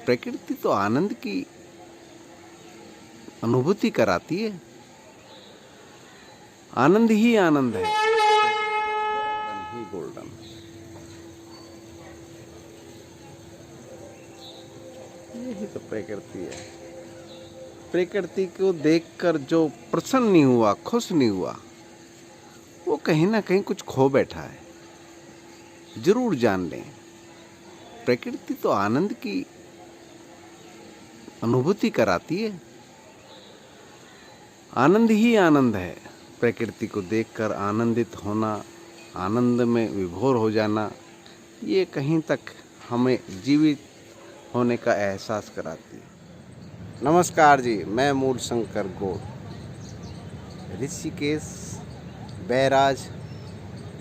प्रकृति तो आनंद की अनुभूति कराती है। आनंद ही आनंद है, गोल्डन ही गोल्डन। यही तो प्रकृति है। प्रकृति को देखकर जो प्रसन्न नहीं हुआ, खुश नहीं हुआ, वो कहीं ना कहीं कुछ खो बैठा है। जरूर जान लें, प्रकृति तो आनंद की अनुभूति कराती है। आनंद ही आनंद है। प्रकृति को देखकर आनंदित होना, आनंद में विभोर हो जाना, ये कहीं तक हमें जीवित होने का एहसास कराती है। नमस्कार जी, मैं मूल शंकर गौड़, ऋषिकेश बैराज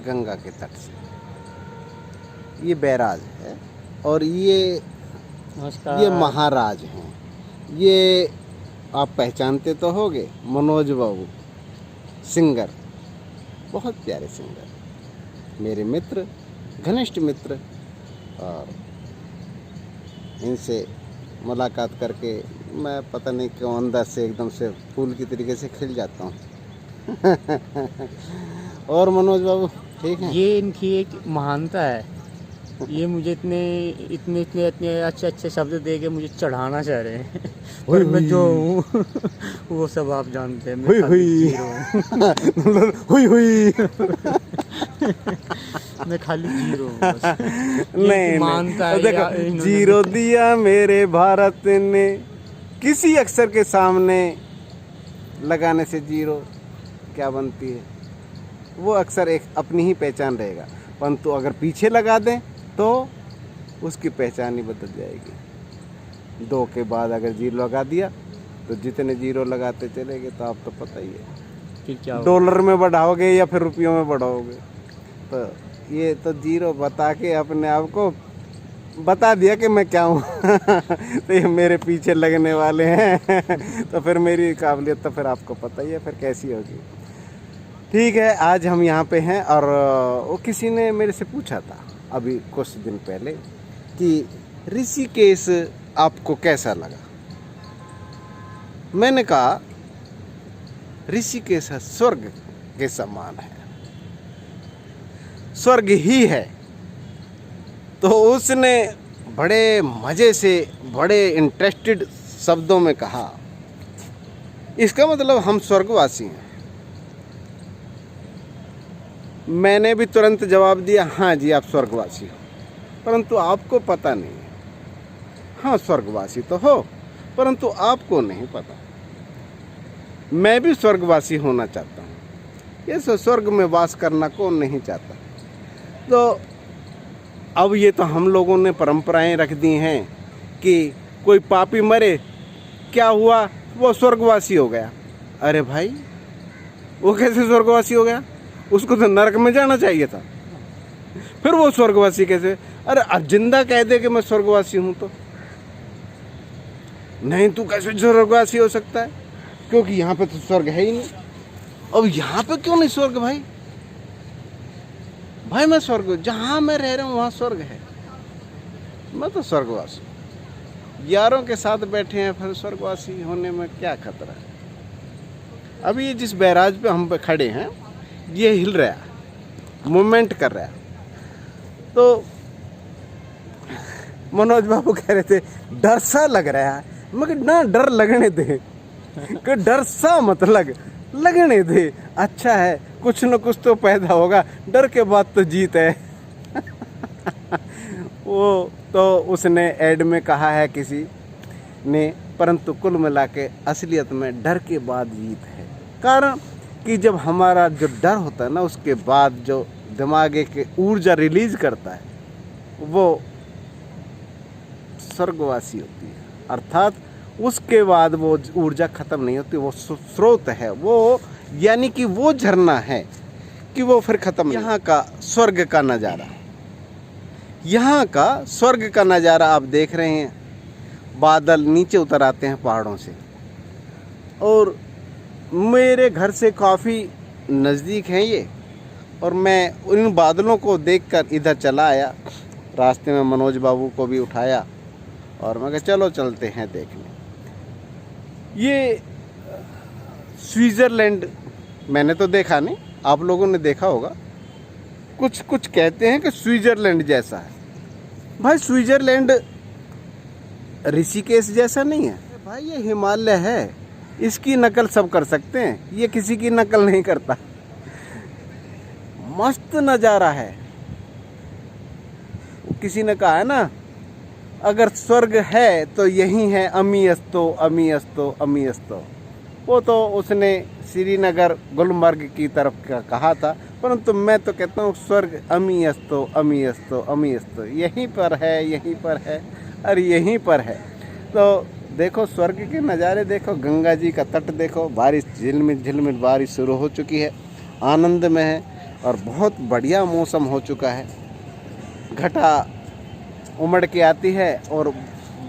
गंगा के तट से। ये बैराज है और ये महाराज हैं। ये आप पहचानते तो होंगे, मनोज बाबू, सिंगर, बहुत प्यारे सिंगर, मेरे मित्र, घनिष्ठ मित्र। और इनसे मुलाकात करके मैं पता नहीं क्यों अंदर से एकदम से फूल की तरीके से खिल जाता हूँ। और मनोज बाबू ठीक है? ये इनकी एक महानता है। ये मुझे इतने अच्छे शब्द दे के मुझे चढ़ाना चाह रहे हैं। और मैं जो हूँ वो सब आप जानते हैं। मैं खाली जीरो हूँ। नहीं, मानता है। देखो, जीरो दिया मेरे भारत ने, किसी अक्षर के सामने लगाने से जीरो क्या बनती है? वो अक्षर एक अपनी ही पहचान रहेगा, परंतु अगर पीछे लगा दें तो उसकी पहचान ही बदल जाएगी। 2 के बाद अगर जीरो लगा दिया तो जितने जीरो लगाते चलेंगे तो आप तो पता ही है कि क्या डॉलर में बढ़ाओगे या फिर रुपयों में बढ़ाओगे। तो ये तो जीरो बता के अपने आप को बता दिया कि मैं क्या हूँ। तो ये मेरे पीछे लगने वाले हैं। तो फिर मेरी काबिलियत तो फिर आपको पता ही है फिर कैसी होगी। ठीक है, आज हम यहाँ पे हैं और वो किसी ने मेरे से पूछा था अभी कुछ दिन पहले कि ऋषिकेश आपको कैसा लगा। मैंने कहा ऋषिकेश स्वर्ग के समान है, स्वर्ग ही है। तो उसने बड़े मज़े से, बड़े इंटरेस्टेड शब्दों में कहा, इसका मतलब हम स्वर्गवासी हैं। मैंने भी तुरंत जवाब दिया, हाँ जी आप स्वर्गवासी हो, परंतु आपको पता नहीं है। हाँ स्वर्गवासी तो हो, परंतु आपको नहीं पता। मैं भी स्वर्गवासी होना चाहता हूँ। ये स्वर्ग में वास करना कौन नहीं चाहता। तो अब ये तो हम लोगों ने परंपराएं रख दी हैं कि कोई पापी मरे, क्या हुआ, वो स्वर्गवासी हो गया। अरे भाई, वो कैसे स्वर्गवासी हो गया? उसको तो नरक में जाना चाहिए था, फिर वो स्वर्गवासी कैसे? अरे अब जिंदा कह दे कि मैं स्वर्गवासी हूं तो नहीं, तू कैसे स्वर्गवासी हो सकता है? क्योंकि यहाँ पे तो स्वर्ग है ही नहीं। अब यहाँ पे क्यों नहीं स्वर्ग भाई? भाई मैं स्वर्ग, जहाँ मैं रह रहा हूँ वहाँ स्वर्ग है। मैं तो स्वर्गवासी, यारों के साथ बैठे हैं, फिर स्वर्गवासी होने में क्या खतरा है? अभी ये जिस बैराज पे हम खड़े हैं, ये हिल रहा है, मूवमेंट कर रहा है। तो मनोज बाबू कह रहे थे डर सा लग रहा है। मगर ना, डर लगने दे, कि डर सा मत लगने दे। अच्छा है, कुछ न कुछ तो पैदा होगा, डर के बाद तो जीत है। वो तो उसने ऐड में कहा है किसी ने, परंतु कुल मिला के असलियत में डर के बाद जीत है। कारण कि जब हमारा जो डर होता है ना, उसके बाद जो दिमाग के ऊर्जा रिलीज करता है, वो स्वर्गवासी होती है। अर्थात उसके बाद वो ऊर्जा खत्म नहीं होती, वो स्रोत है, वो यानी कि वो झरना है कि वो फिर खत्म नहीं। यहाँ का स्वर्ग का नज़ारा, यहाँ का स्वर्ग का नज़ारा आप देख रहे हैं। बादल नीचे उतर आते हैं पहाड़ों से, और मेरे घर से काफ़ी नज़दीक हैं ये, और मैं उन बादलों को देखकर इधर चला आया। रास्ते में मनोज बाबू को भी उठाया और मैं कहा चलो चलते हैं देखने। ये स्विट्ज़रलैंड मैंने तो देखा नहीं, आप लोगों ने देखा होगा। कुछ कुछ कहते हैं कि स्विट्ज़रलैंड जैसा है। भाई स्विट्ज़रलैंड ऋषिकेश जैसा नहीं है भाई, ये हिमालय है, इसकी नकल सब कर सकते हैं, ये किसी की नकल नहीं करता। मस्त नज़ारा है। किसी ने कहा है ना, अगर स्वर्ग है तो यही है, अमी अस्तो अमी अस्तो अमी अस्तो। वो तो उसने श्रीनगर गुलमर्ग की तरफ का कहा था, परंतु मैं तो कहता हूँ स्वर्ग अमी अस्तो अमी अस्तो अमी अस्तो, यहीं पर है, यहीं पर है और यहीं पर है। तो देखो स्वर्ग के नज़ारे देखो, गंगा जी का तट देखो, बारिश झिलमिल झिलमिल बारिश शुरू हो चुकी है, आनंद में है और बहुत बढ़िया मौसम हो चुका है। घटा उमड़ के आती है और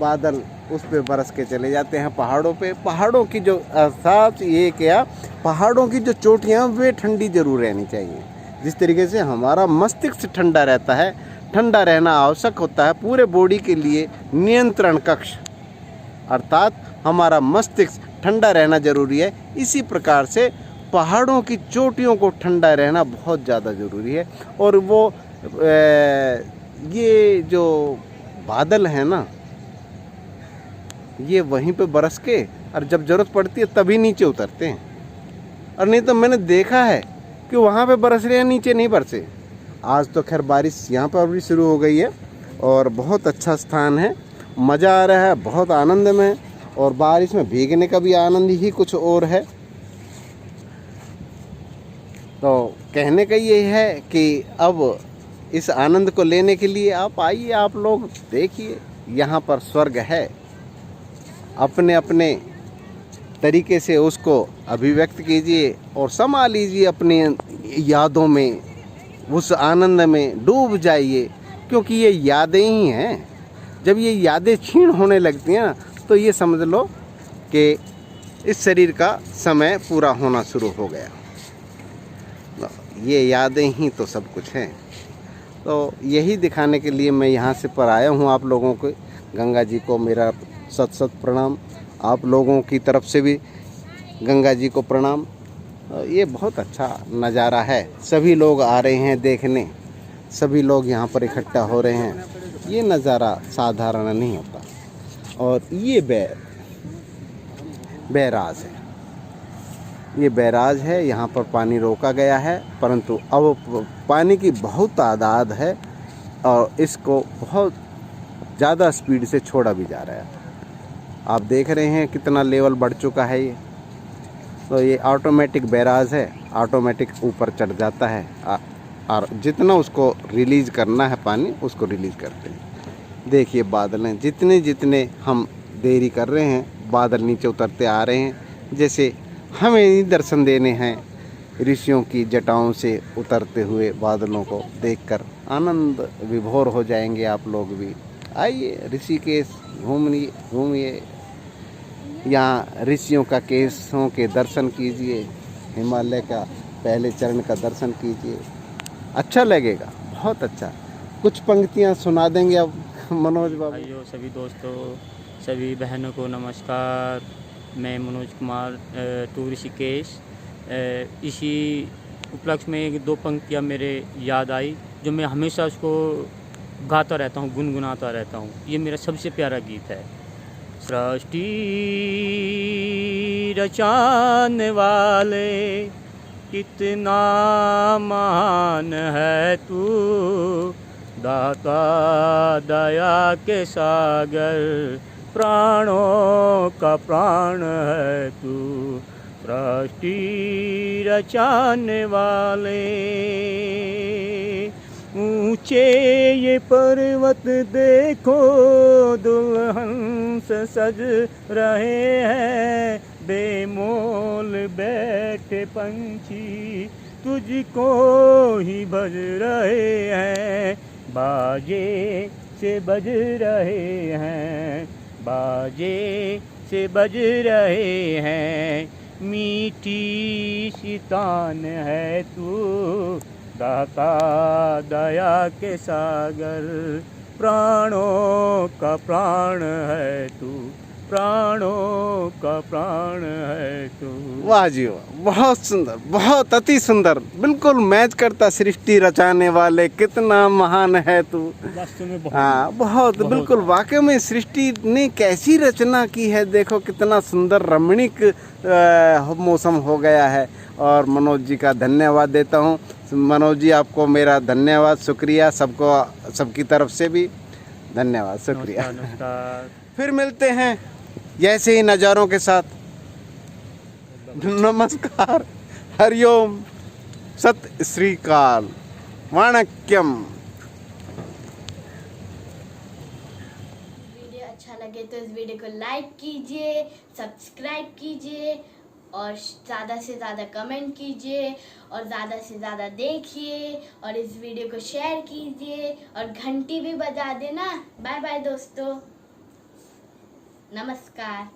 बादल उस पे बरस के चले जाते हैं पहाड़ों पे। पहाड़ों की जो अर्थात ये क्या, पहाड़ों की जो चोटियाँ वे ठंडी जरूर रहनी चाहिए। जिस तरीके से हमारा मस्तिष्क ठंडा रहता है, ठंडा रहना आवश्यक होता है पूरे बॉडी के लिए। नियंत्रण कक्ष अर्थात हमारा मस्तिष्क ठंडा रहना जरूरी है। इसी प्रकार से पहाड़ों की चोटियों को ठंडा रहना बहुत ज़्यादा ज़रूरी है। और वो ये जो बादल है ना, ये वहीं पे बरस के और जब ज़रूरत पड़ती है तभी नीचे उतरते हैं। और नहीं तो मैंने देखा है कि वहाँ पे बरस रहे हैं, नीचे नहीं बरसे। आज तो खैर बारिश यहाँ पर भी शुरू हो गई है और बहुत अच्छा स्थान है, मज़ा आ रहा है, बहुत आनंद में। और बारिश में भीगने का भी आनंद ही कुछ और है। तो कहने का ये है कि अब इस आनंद को लेने के लिए आप आइए, आप लोग देखिए, यहाँ पर स्वर्ग है। अपने अपने तरीके से उसको अभिव्यक्त कीजिए और समा लीजिए अपनी यादों में, उस आनंद में डूब जाइए, क्योंकि ये यादें ही हैं। जब ये यादें क्षीण होने लगती हैं तो ये समझ लो कि इस शरीर का समय पूरा होना शुरू हो गया। ये यादें ही तो सब कुछ हैं। तो यही दिखाने के लिए मैं यहाँ से पर आया हूँ आप लोगों को। गंगा जी को मेरा सत सत प्रणाम, आप लोगों की तरफ से भी गंगा जी को प्रणाम। ये बहुत अच्छा नज़ारा है, सभी लोग आ रहे हैं देखने, सभी लोग यहाँ पर इकट्ठा हो रहे हैं। ये नज़ारा साधारण नहीं होता। और ये बैराज है, ये बैराज है, यहाँ पर पानी रोका गया है, परंतु अब पानी की बहुत तादाद है और इसको बहुत ज़्यादा स्पीड से छोड़ा भी जा रहा है। आप देख रहे हैं कितना लेवल बढ़ चुका है ये। तो ये ऑटोमेटिक बैराज है, ऑटोमेटिक ऊपर चढ़ जाता है और जितना उसको रिलीज़ करना है पानी उसको रिलीज़ करते हैं। देखिए बादलें, जितने जितने हम देरी कर रहे हैं बादल नीचे उतरते आ रहे हैं। जैसे हमें ही दर्शन देने हैं ऋषियों की जटाओं से उतरते हुए बादलों को देखकर आनंद विभोर हो जाएंगे आप लोग भी। आइए ऋषिकेश घूमिए, यहाँ ऋषियों का केशों के दर्शन कीजिए, हिमालय का पहले चरण का दर्शन कीजिए, अच्छा लगेगा, बहुत अच्छा। कुछ पंक्तियाँ सुना देंगे अब मनोज बाबू। भाइयों, सभी दोस्तों, सभी बहनों को नमस्कार। मैं मनोज कुमार, टू ऋषिकेश। इसी उपलक्ष्य में एक दो पंक्तियाँ मेरे याद आई जो मैं हमेशा उसको गाता रहता हूँ, गुनगुनाता रहता हूँ। ये मेरा सबसे प्यारा गीत है। सृष्टि रचाने वाले कितना महान है तू, दाता दया के सागर, प्राणों का प्राण है तू। सृष्टि रचाने वाले, ऊंचे ये पर्वत देखो दुल्हन से सज रहे हैं, बेमोल बैठे पंछी तुझको ही भज रहे हैं, बाजे से बज रहे हैं, बाजे से बज रहे हैं। मीठी सी तान है तू, दाता दया के सागर, प्राणों का प्राण है तू, प्राणों का प्राण है तू। वाह जी वाह, बहुत सुंदर, बहुत अति सुंदर, बिल्कुल मैच करता। सृष्टि रचाने वाले कितना महान है तू। वास्तव में बहुत हाँ बहुत बिल्कुल, वाकई में सृष्टि ने कैसी रचना की है। देखो कितना सुंदर रमणीक मौसम हो गया है। और मनोज जी का धन्यवाद देता हूँ। मनोज जी आपको मेरा धन्यवाद, शुक्रिया, सबको, सबकी तरफ से भी धन्यवाद, शुक्रिया। नमस्कार नमस्कार। फिर मिलते हैं जैसे ही नज़ारों के साथ। नमस्कार, हरिओम, सत श्री अकाल, वणक्कम। वीडियो अच्छा लगे तो इस वीडियो को लाइक कीजिए, सब्सक्राइब कीजिए और ज़्यादा से ज़्यादा कमेंट कीजिए और ज़्यादा से ज़्यादा देखिए और इस वीडियो को शेयर कीजिए और घंटी भी बजा देना। बाय बाय दोस्तों, नमस्कार।